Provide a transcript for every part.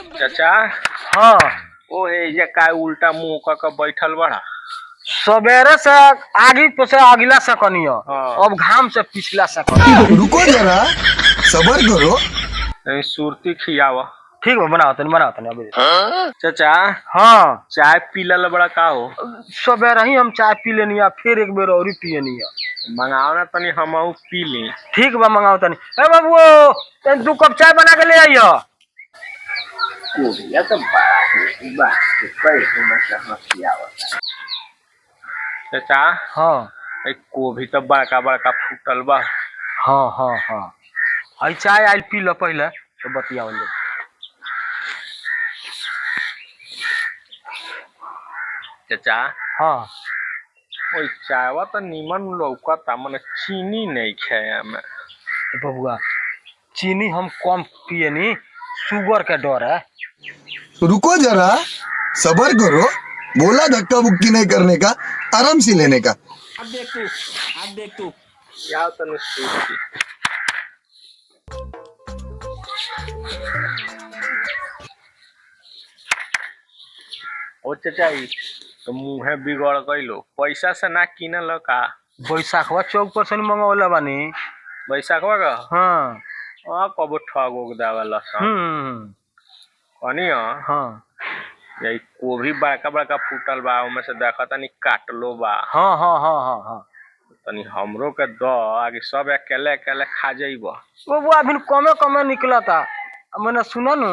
चाचा हाँ ओ हे ये का उल्टा मुंह का बैठल बड़ा। सवेरे से आगे से अगला सकनिया हाँ। अब घाम से पिछला सकनिया। रुको जरा, सबर करो। नहीं सुरती खियावा। ठीक है बनाओ तनी अभी। चाचा हाँ चाय पीला बड़ा का हो। सवेरे ही हम चाय पी लेनी है, फिर एक बेर और पियनी है। मंगाओ ना तनी हम पी ली। ठीक बा मंगाओ तनी। ए बाबू तनी 2 कप चाय बना के ले आइयो। कोरिया तो बड़ा कैसे मत खियावा। चाचा हाँ एक गोभी तो बड़का बड़का फूटल बा। हाँ हाँ हाँ आई चाय आइल पी लो पहले तो बतियाओ ले। चाचा हाँ ओई चायवा तो नीमन लौकता मने चीनी नहीं खाए में। बबुआ चीनी हम कम पियनी, शुगर के डर है। रुको जरा, सबर करो। बोला धक्का बुक्की नहीं करने का, आराम से लेने का। अब देख तू यार तनी सुरती। ओ चाचा ई तो मुँहे बिगड़ गइलो, पैसा से ना किनल का। बैसाखवा चौक पर से मंगवला बानी। बैसाखवा का हाँ कबो ठग उग दावला सन कनी हाँ यही कोभी बड़का बड़का फूटल बा, ओमे से देखा तनी काटलो बा। हाँ हाँ हाँ हाँ हाँ तनी हमरो के द, आगे सब अकेले अकेले खा जाइबो। बबुआ अभी कमे निकला था। मैंने सुना नु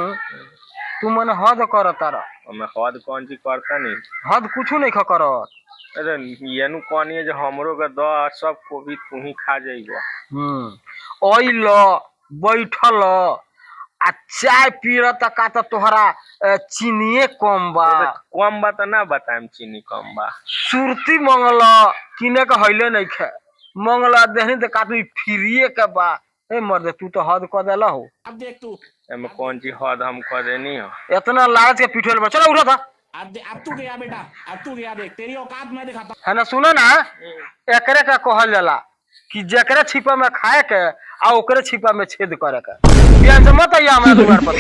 तू मैंने हद कर तारा। हमें हद कौन चीज करता नहीं। हद कुछ नहीं खा कर। अरे ये नु कौन है जो हमरो के द, सब कोभी तू ही खा जाइबो। ओइल बैठल आ चाय पी रहा का तो तोहरा चीनिए कम बा। कम बा तो ना बताएम चीनी कम बा। सुरती मंगल किने के हइले नहीं खे मंगल देहनी तो का तू फ्रीए के बा। ए मर्द तू तो हद कर देला हो। अब देख तू एमे कौन चीज हद हम कर देनी हो। इतना लालच के पीठे पर चलो उठा था। अब तू गया बेटा, अब तू गया, देख तेरी औकात मैं दिखाता है ना। सुनो ना एकरे का कहल जाला कि जकरे छिपा में खाए के आ ओकरे छिपा में छेद करे के। बिहान से मत आइया हमारे दुआर पर।